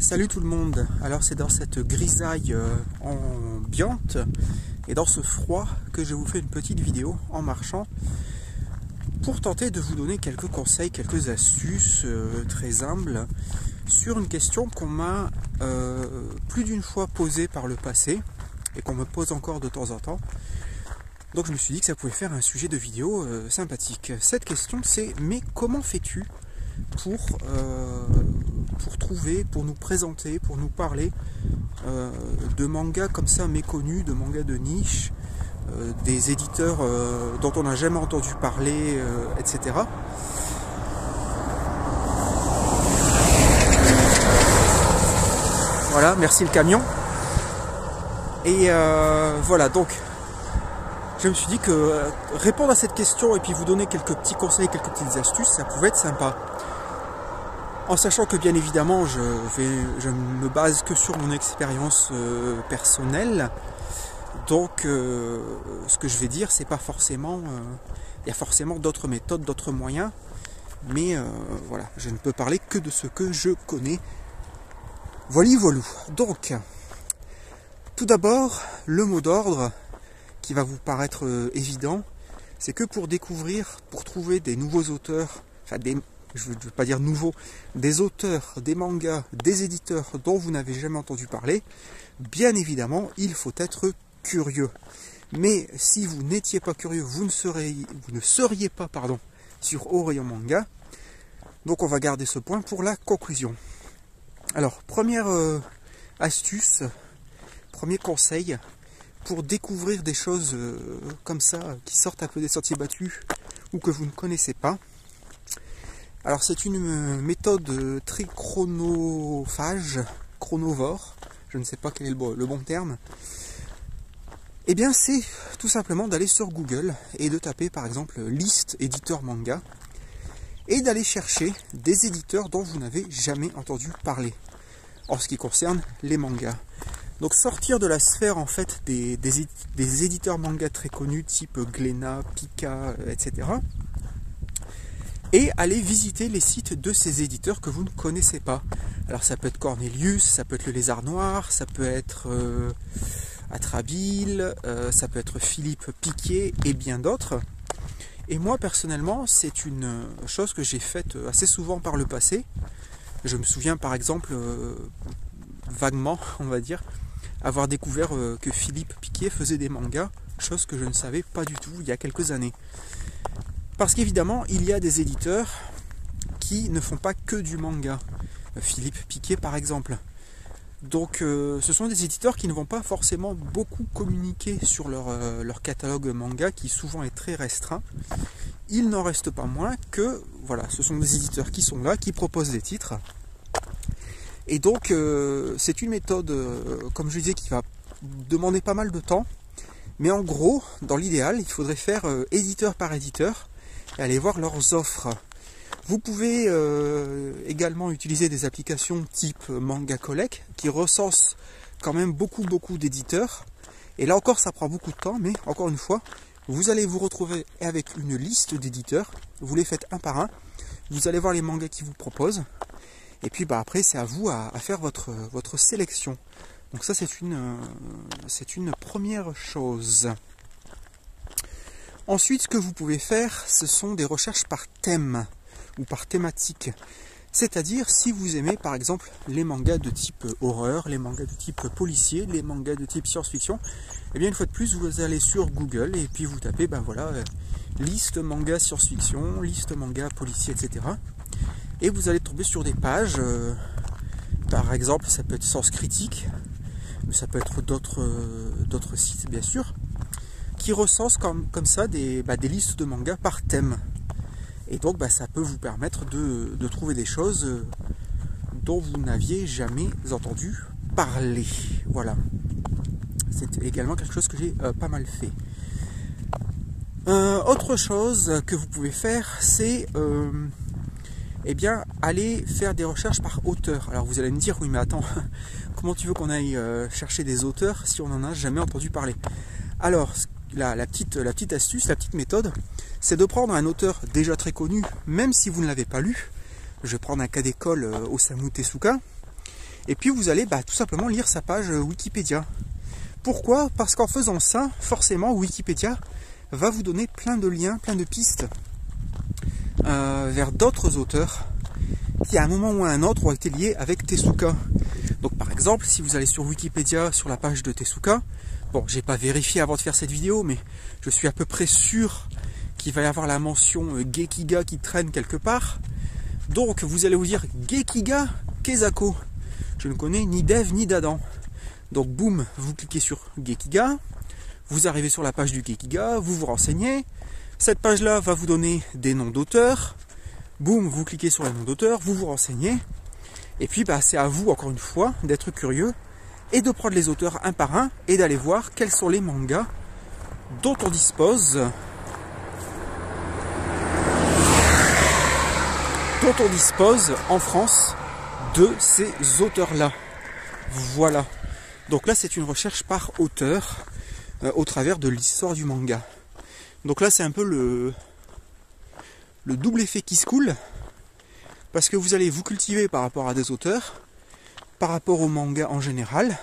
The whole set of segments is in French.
Salut tout le monde. Alors c'est dans cette grisaille ambiante et dans ce froid que je vous fais une petite vidéo en marchant pour tenter de vous donner quelques conseils, quelques astuces très humbles sur une question qu'on m'a plus d'une fois posée par le passé et qu'on me pose encore de temps en temps. Donc je me suis dit que ça pouvait faire un sujet de vidéo sympathique. Cette question c'est: mais comment fais-tu pour trouver, pour nous présenter, pour nous parler de mangas comme ça méconnus, de mangas de niche, des éditeurs dont on n'a jamais entendu parler, etc. Voilà, merci le camion. Et voilà, donc je me suis dit que répondre à cette question et puis vous donner quelques petits conseils, quelques petites astuces, ça pouvait être sympa. En sachant que bien évidemment je me base que sur mon expérience personnelle. Donc ce que je vais dire, c'est pas forcément. Il y a forcément d'autres méthodes, d'autres moyens. Mais voilà, je ne peux parler que de ce que je connais. Voilà, voilou. Donc, tout d'abord, le mot d'ordre qui va vous paraître évident, c'est que pour découvrir, pour trouver des nouveaux auteurs, enfin je ne veux pas dire nouveaux, des auteurs, des mangas, des éditeurs dont vous n'avez jamais entendu parler, bien évidemment, il faut être curieux. Mais si vous n'étiez pas curieux, vous ne seriez pas sur Au Rayon Manga. Donc on va garder ce point pour la conclusion. Alors, première astuce, premier conseil, pour découvrir des choses comme ça, qui sortent un peu des sentiers battus, ou que vous ne connaissez pas. Alors c'est une méthode très chronophage, chronovore, je ne sais pas quel est le bon terme. Eh bien c'est tout simplement d'aller sur Google et de taper par exemple liste éditeur manga et d'aller chercher des éditeurs dont vous n'avez jamais entendu parler en ce qui concerne les mangas. Donc sortir de la sphère en fait des éditeurs manga très connus type Glénat, Pika, etc. Et aller visiter les sites de ces éditeurs que vous ne connaissez pas. Alors ça peut être Cornelius, ça peut être le Lézard Noir, ça peut être Atrabile, ça peut être Philippe Piquet et bien d'autres. Et moi personnellement, c'est une chose que j'ai faite assez souvent par le passé. Je me souviens par exemple, vaguement on va dire, avoir découvert que Philippe Piquet faisait des mangas, chose que je ne savais pas du tout il y a quelques années. Parce qu'évidemment, il y a des éditeurs qui ne font pas que du manga. Philippe Piquet par exemple. Donc ce sont des éditeurs qui ne vont pas forcément beaucoup communiquer sur leur catalogue manga qui souvent est très restreint. Il n'en reste pas moins que voilà, ce sont des éditeurs qui sont là, qui proposent des titres. Et donc c'est une méthode, comme je disais, qui va demander pas mal de temps. Mais en gros, dans l'idéal, il faudrait faire éditeur par éditeur et aller voir leurs offres. Vous pouvez également utiliser des applications type Manga Collect qui recensent quand même beaucoup d'éditeurs. Et là encore, ça prend beaucoup de temps, mais encore une fois, vous allez vous retrouver avec une liste d'éditeurs. Vous les faites un par un. Vous allez voir les mangas qu'ils vous proposent. Et puis après, c'est à vous à faire votre sélection. Donc ça, c'est une première chose. Ensuite, ce que vous pouvez faire, ce sont des recherches par thème ou par thématique. C'est-à-dire, si vous aimez par exemple les mangas de type horreur, les mangas de type policier, les mangas de type science-fiction, eh bien une fois de plus, vous allez sur Google et puis vous tapez, liste manga science-fiction, liste manga policier, etc. Et vous allez tomber sur des pages, par exemple, ça peut être Sens Critique, mais ça peut être d'autres sites bien sûr, qui recensent comme ça des listes de mangas par thème. Et donc ça peut vous permettre de trouver des choses dont vous n'aviez jamais entendu parler. Voilà. C'est également quelque chose que j'ai pas mal fait. Autre chose que vous pouvez faire, c'est aller faire des recherches par auteur. Alors vous allez me dire, oui mais attends, comment tu veux qu'on aille chercher des auteurs si on n'en a jamais entendu parler? Alors, la petite astuce, la petite méthode, c'est de prendre un auteur déjà très connu, même si vous ne l'avez pas lu. Je vais prendre un cas d'école, Osamu Tezuka, Et puis vous allez tout simplement lire sa page Wikipédia. Pourquoi? Parce qu'en faisant ça, forcément, Wikipédia va vous donner plein de liens, plein de pistes vers d'autres auteurs qui à un moment ou à un autre ont été liés avec Tezuka. Donc par exemple, si vous allez sur Wikipédia, sur la page de Tezuka, bon, j'ai pas vérifié avant de faire cette vidéo, mais je suis à peu près sûr qu'il va y avoir la mention Gekiga qui traîne quelque part. Donc vous allez vous dire Gekiga Kezako. Je ne connais ni d'Ève ni d'Adam. Donc boum, vous cliquez sur Gekiga, vous arrivez sur la page du Gekiga, vous vous renseignez. Cette page-là va vous donner des noms d'auteurs. Boum, vous cliquez sur les noms d'auteurs, vous vous renseignez. Et puis c'est à vous, encore une fois, d'être curieux et de prendre les auteurs un par un et d'aller voir quels sont les mangas dont on dispose en France de ces auteurs-là. Voilà. Donc là, c'est une recherche par auteur au travers de l'histoire du manga. Donc là, c'est un peu le double effet qui se coule, parce que vous allez vous cultiver par rapport à des auteurs, par rapport au manga en général,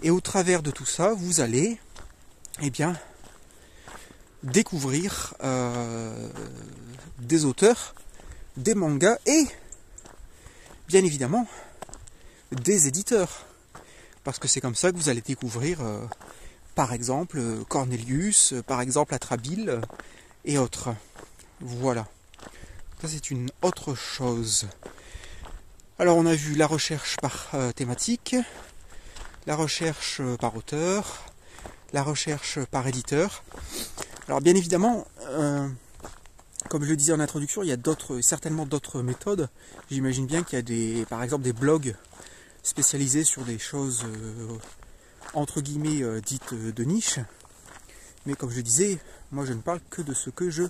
et au travers de tout ça, vous allez découvrir des auteurs, des mangas et bien évidemment des éditeurs, parce que c'est comme ça que vous allez découvrir par exemple Cornelius, par exemple Atrabile et autres. Voilà, ça c'est une autre chose. Alors on a vu la recherche par thématique, la recherche par auteur, la recherche par éditeur. Alors bien évidemment, comme je le disais en introduction, il y a certainement d'autres méthodes. J'imagine bien qu'il y a par exemple des blogs spécialisés sur des choses entre guillemets dites de niche. Mais comme je disais, moi je ne parle que de ce que je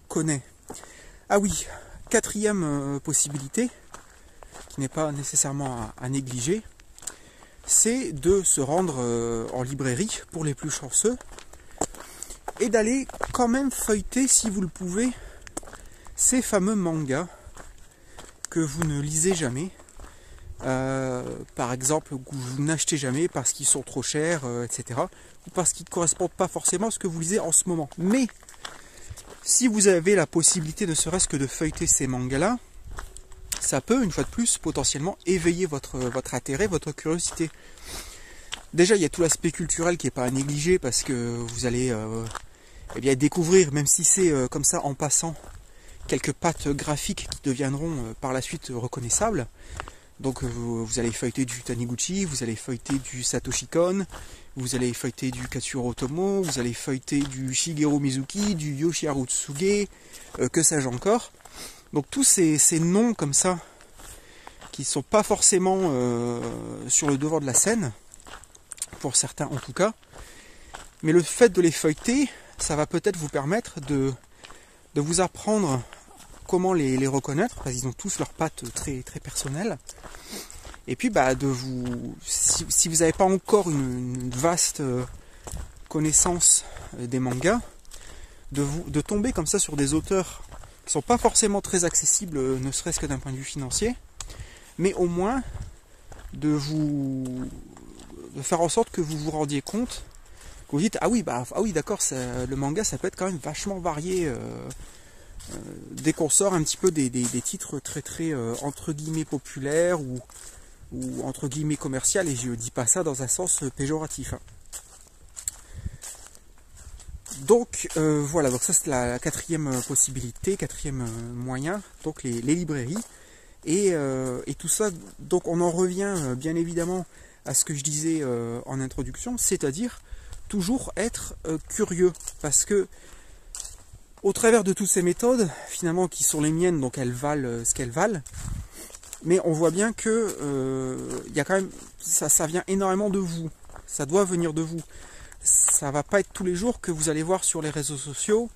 connais. Ah oui, quatrième possibilité, qui n'est pas nécessairement à négliger, c'est de se rendre en librairie pour les plus chanceux et d'aller quand même feuilleter, si vous le pouvez, ces fameux mangas que vous ne lisez jamais, par exemple, que vous n'achetez jamais parce qu'ils sont trop chers, etc. ou parce qu'ils ne correspondent pas forcément à ce que vous lisez en ce moment. Mais si vous avez la possibilité ne serait-ce que de feuilleter ces mangas-là, ça peut, une fois de plus, potentiellement éveiller votre intérêt, votre curiosité. Déjà, il y a tout l'aspect culturel qui n'est pas à négliger, parce que vous allez découvrir, même si c'est comme ça en passant, quelques pattes graphiques qui deviendront par la suite reconnaissables. Donc vous allez feuilleter du Taniguchi, vous allez feuilleter du Satoshi Kon, vous allez feuilleter du Katsuro Otomo, vous allez feuilleter du Shigeru Mizuki, du Yoshiharu Tsuge, que sais-je encore. Donc tous ces noms comme ça, qui ne sont pas forcément sur le devant de la scène, pour certains en tout cas, mais le fait de les feuilleter, ça va peut-être vous permettre de vous apprendre comment les reconnaître, parce qu'ils ont tous leurs pattes très, très personnelles. Et puis si vous n'avez pas encore une vaste connaissance des mangas, de tomber comme ça sur des auteurs qui ne sont pas forcément très accessibles, ne serait-ce que d'un point de vue financier, mais au moins de faire en sorte que vous vous rendiez compte, que vous dites ah oui d'accord, le manga ça peut être quand même vachement varié dès qu'on sort un petit peu des titres très très entre guillemets populaires ou entre guillemets commercial, et je ne dis pas ça dans un sens péjoratif. Donc voilà, donc ça c'est la quatrième possibilité, quatrième moyen, donc les librairies et tout ça. Donc on en revient bien évidemment à ce que je disais en introduction, c'est-à-dire toujours être curieux, parce que au travers de toutes ces méthodes, finalement qui sont les miennes, donc elles valent ce qu'elles valent, mais on voit bien que y a quand même, ça vient énormément de vous, ça doit venir de vous. Ça va pas être tous les jours que vous allez voir sur les réseaux sociaux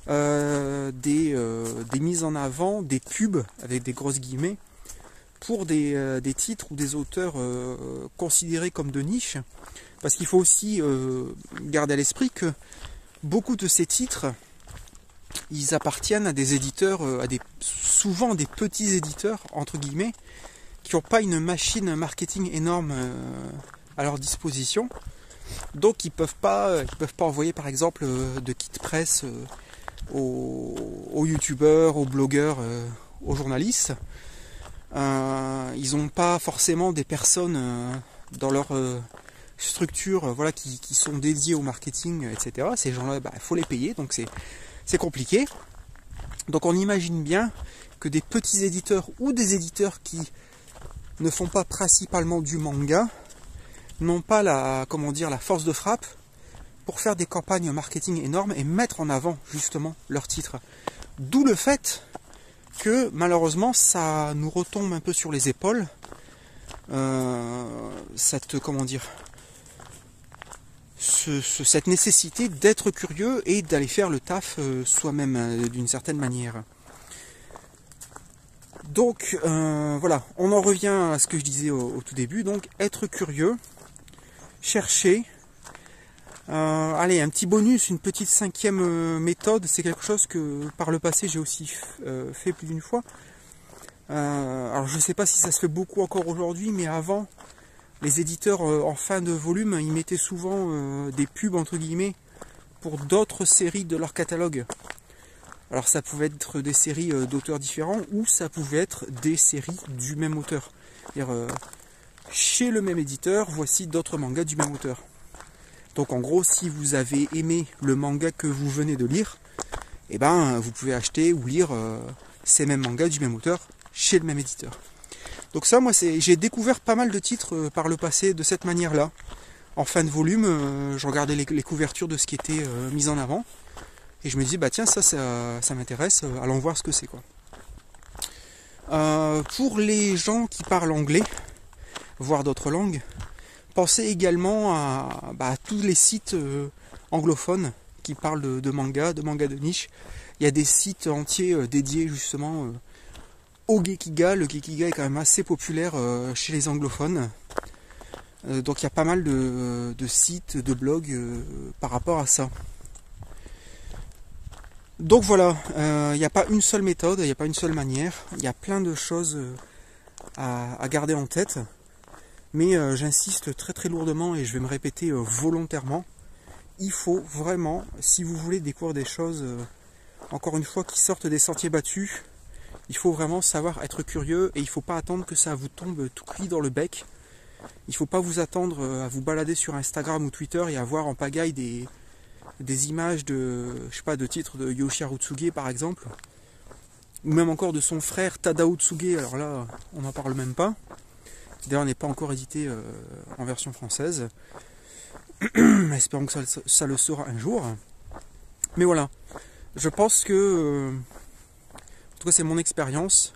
des mises en avant, des pubs avec des grosses guillemets pour des titres ou des auteurs considérés comme de niche, parce qu'il faut aussi garder à l'esprit que beaucoup de ces titres, ils appartiennent à des éditeurs, souvent des petits éditeurs entre guillemets, qui n'ont pas une machine marketing énorme à leur disposition. Donc ils peuvent pas envoyer par exemple de kit presse aux youtubeurs, aux blogueurs, aux journalistes. Ils n'ont pas forcément des personnes dans leur structure voilà, qui sont dédiées au marketing, etc. Ces gens-là, il faut les payer, donc c'est compliqué. Donc on imagine bien que des petits éditeurs ou des éditeurs qui ne font pas principalement du manga n'ont pas la force de frappe pour faire des campagnes marketing énormes et mettre en avant justement leurs titres. D'où le fait que malheureusement ça nous retombe un peu sur les épaules cette nécessité d'être curieux et d'aller faire le taf soi-même d'une certaine manière. Donc voilà, on en revient à ce que je disais au tout début, donc être curieux, chercher. Allez, un petit bonus, une petite 5e méthode, c'est quelque chose que par le passé j'ai aussi fait plus d'une fois. Alors je ne sais pas si ça se fait beaucoup encore aujourd'hui, mais avant, les éditeurs en fin de volume, ils mettaient souvent des pubs entre guillemets pour d'autres séries de leur catalogue. Alors ça pouvait être des séries d'auteurs différents ou ça pouvait être des séries du même auteur. C'est-à-dire chez le même éditeur, voici d'autres mangas du même auteur. Donc en gros, si vous avez aimé le manga que vous venez de lire, eh ben, vous pouvez acheter ou lire ces mêmes mangas du même auteur chez le même éditeur. Donc ça, moi, j'ai découvert pas mal de titres par le passé de cette manière-là. En fin de volume, je regardais les couvertures de ce qui était mis en avant. Et je me disais, bah tiens, ça m'intéresse, allons voir ce que c'est, quoi. Pour les gens qui parlent anglais, voire d'autres langues, pensez également à tous les sites anglophones qui parlent de manga de niche. Il y a des sites entiers dédiés justement au Gekiga. Le Gekiga est quand même assez populaire chez les anglophones. Donc il y a pas mal de sites, de blogs par rapport à ça. Donc voilà, il n'y a pas une seule méthode, il n'y a pas une seule manière. Il y a plein de choses à garder en tête. Mais j'insiste très très lourdement et je vais me répéter volontairement. Il faut vraiment, si vous voulez découvrir des choses, encore une fois, qui sortent des sentiers battus, il faut vraiment savoir être curieux et il ne faut pas attendre que ça vous tombe tout cuit dans le bec. Il ne faut pas vous attendre à vous balader sur Instagram ou Twitter et à voir en pagaille des images de titres de Yoshihiro Tsuge par exemple, ou même encore de son frère Tadao Tsuge, alors là on n'en parle même pas, qui d'ailleurs n'est pas encore édité en version française. Espérons que ça le sera un jour. Mais voilà, je pense que, en tout cas c'est mon expérience,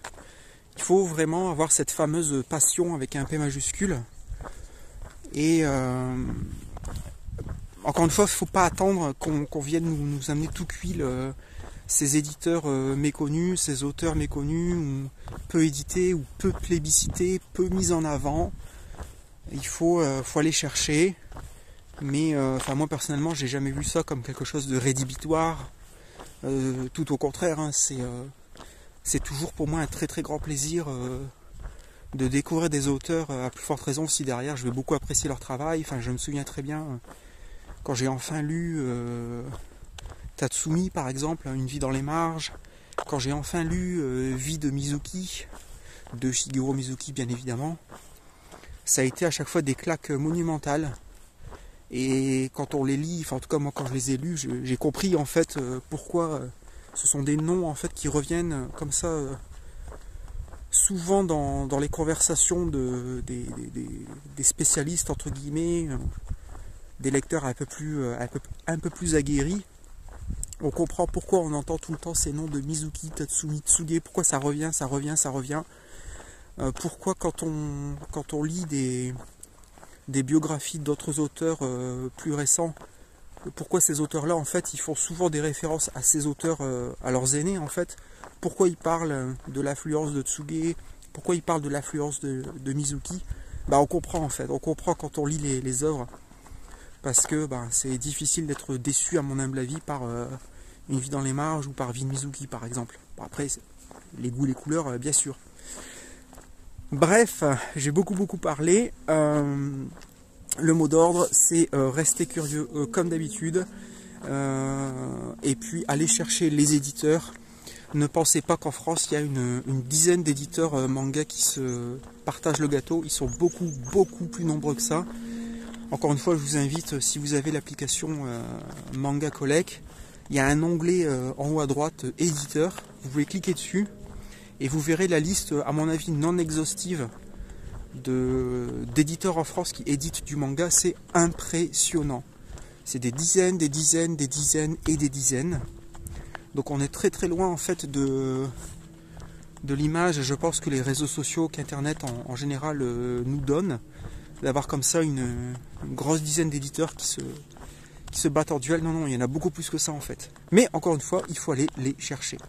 il faut vraiment avoir cette fameuse passion avec un P majuscule. Et encore une fois, il ne faut pas attendre qu'on vienne nous amener tout cuit ces éditeurs méconnus, ces auteurs méconnus, ou peu édités, ou peu plébiscités, peu mis en avant. Il faut aller chercher. Mais moi personnellement, j'ai jamais vu ça comme quelque chose de rédhibitoire. Tout au contraire, hein, c'est toujours pour moi un très très grand plaisir de découvrir des auteurs, à plus forte raison si derrière je vais beaucoup apprécier leur travail. Enfin, je me souviens très bien quand j'ai enfin lu Tatsumi par exemple, Une vie dans les marges, quand j'ai enfin lu Vie de Mizuki, de Shigeru Mizuki bien évidemment, ça a été à chaque fois des claques monumentales. Et quand on les lit, enfin en tout cas moi quand je les ai lus, j'ai compris en fait pourquoi ce sont des noms en fait qui reviennent comme ça souvent dans les conversations des spécialistes entre guillemets, des lecteurs un peu plus aguerris. On comprend pourquoi on entend tout le temps ces noms de Mizuki, Tatsumi, Tsuge, pourquoi ça revient. Pourquoi quand on lit des biographies d'autres auteurs plus récents, pourquoi ces auteurs-là, en fait, ils font souvent des références à ces auteurs, à leurs aînés, en fait. Pourquoi ils parlent de l'affluence de Tsuge, pourquoi ils parlent de l'affluence de Mizuki. On comprend, en fait. On comprend quand on lit les œuvres. Parce que c'est difficile d'être déçu, à mon humble avis, par Une vie dans les marges ou par Vie de Mizuki, par exemple. Après, les goûts, les couleurs, bien sûr. Bref, j'ai beaucoup parlé. Le mot d'ordre, c'est rester curieux comme d'habitude. Et puis aller chercher les éditeurs. Ne pensez pas qu'en France, il y a une dizaine d'éditeurs manga qui se partagent le gâteau. Ils sont beaucoup plus nombreux que ça. Encore une fois, je vous invite, si vous avez l'application Manga Collect, il y a un onglet en haut à droite, éditeur. Vous pouvez cliquer dessus et vous verrez la liste, à mon avis, non exhaustive d'éditeurs en France qui éditent du manga. C'est impressionnant. C'est des dizaines et des dizaines. Donc on est très loin en fait de l'image, je pense, que les réseaux sociaux, qu'Internet en général nous donne, d'avoir comme ça une grosse dizaine d'éditeurs qui se battent en duel. Non, il y en a beaucoup plus que ça en fait. Mais encore une fois, il faut aller les chercher.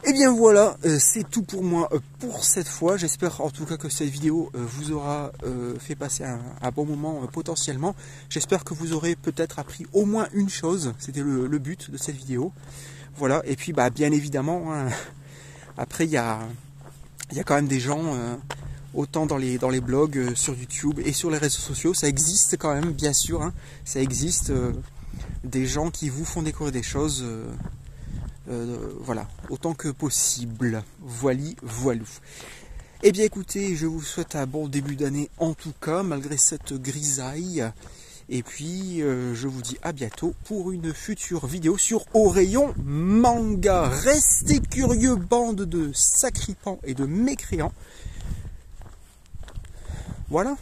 Et bien voilà, c'est tout pour moi pour cette fois. J'espère en tout cas que cette vidéo vous aura fait passer un bon moment potentiellement. J'espère que vous aurez peut-être appris au moins une chose. C'était le but de cette vidéo. Voilà, et puis bien évidemment, hein, après il y a quand même des gens, autant dans les blogs, sur YouTube et sur les réseaux sociaux, ça existe quand même, bien sûr. Hein, ça existe des gens qui vous font découvrir des choses. Voilà, autant que possible. Voilou. Eh bien écoutez, je vous souhaite un bon début d'année en tout cas, malgré cette grisaille. Et puis je vous dis à bientôt pour une future vidéo sur Au Rayon Manga. Restez curieux, bande de sacripants et de mécréants. Voilà.